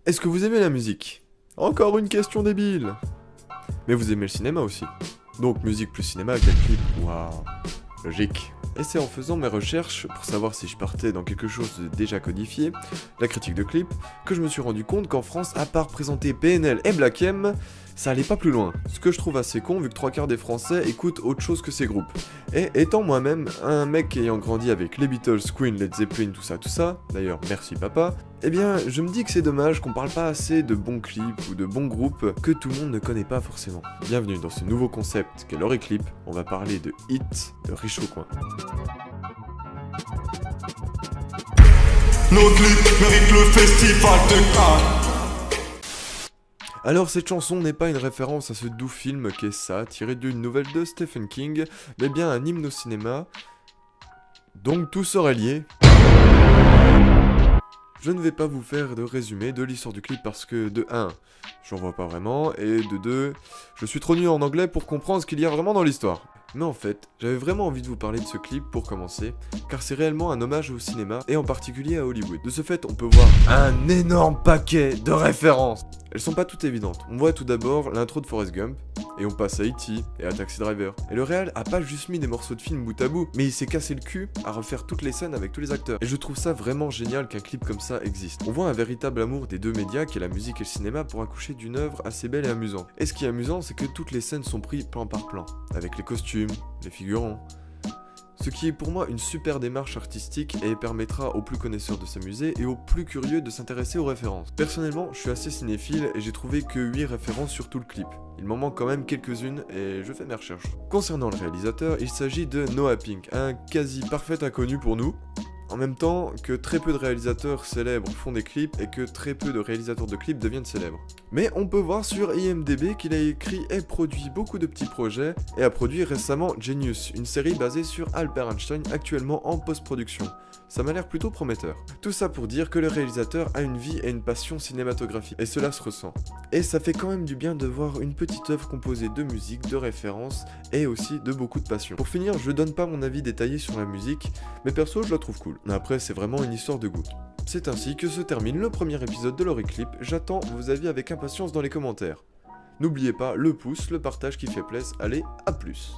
Est-ce que vous aimez la musique? Encore une question débile. Mais vous aimez le cinéma aussi. Donc musique plus cinéma, quel clip? Waouh, logique. Et c'est en faisant mes recherches pour savoir si je partais dans quelque chose de déjà codifié, la critique de clip, que je me suis rendu compte qu'en France, à part présenter PNL et Black M, ça allait pas plus loin. Ce que je trouve assez con vu que 3/4 des Français écoutent autre chose que ces groupes. Et étant moi-même un mec ayant grandi avec les Beatles, Queen, Led Zeppelin, tout ça, d'ailleurs merci papa, eh bien je me dis que c'est dommage qu'on parle pas assez de bons clips ou de bons groupes que tout le monde ne connaît pas forcément. Bienvenue dans ce nouveau concept qu'est l'Horiclip, on va parler de hits de Riche au coin. Nos clips méritent le festival de Cannes. Alors cette chanson n'est pas une référence à ce doux film qu'est ça, tiré d'une nouvelle de Stephen King, mais bien un hymne au cinéma, donc tout serait lié. Je ne vais pas vous faire de résumé de l'histoire du clip parce que de 1, j'en vois pas vraiment, et de 2, je suis trop nul en anglais pour comprendre ce qu'il y a vraiment dans l'histoire. Mais en fait, j'avais vraiment envie de vous parler de ce clip pour commencer, car c'est réellement un hommage au cinéma, et en particulier à Hollywood. De ce fait, on peut voir un énorme paquet de références. Elles sont pas toutes évidentes. On voit tout d'abord l'intro de Forrest Gump, et on passe à E.T. et à Taxi Driver. Et le réal a pas juste mis des morceaux de film bout à bout, mais il s'est cassé le cul à refaire toutes les scènes avec tous les acteurs. Et je trouve ça vraiment génial qu'un clip comme ça existe. On voit un véritable amour des deux médias, qui est la musique et le cinéma, pour accoucher d'une œuvre assez belle et amusante. Et ce qui est amusant, c'est que toutes les scènes sont prises plan par plan, avec les costumes, les figurants. Ce qui est pour moi une super démarche artistique et permettra aux plus connaisseurs de s'amuser et aux plus curieux de s'intéresser aux références. Personnellement, je suis assez cinéphile et j'ai trouvé que 8 références sur tout le clip. Il m'en manque quand même quelques-unes et je fais mes recherches. Concernant le réalisateur, il s'agit de Noah Pink, un quasi parfait inconnu pour nous. En même temps que très peu de réalisateurs célèbres font des clips et que très peu de réalisateurs de clips deviennent célèbres. Mais on peut voir sur IMDb qu'il a écrit et produit beaucoup de petits projets et a produit récemment Genius, une série basée sur Albert Einstein actuellement en post-production. Ça m'a l'air plutôt prometteur. Tout ça pour dire que le réalisateur a une vie et une passion cinématographique, et cela se ressent. Et ça fait quand même du bien de voir une petite œuvre composée de musique, de références, et aussi de beaucoup de passion. Pour finir, je donne pas mon avis détaillé sur la musique, mais perso je la trouve cool. Après c'est vraiment une histoire de goût. C'est ainsi que se termine le premier épisode de l'Horiclip, j'attends vos avis avec impatience dans les commentaires. N'oubliez pas le pouce, le partage qui fait plaisir, allez, à plus.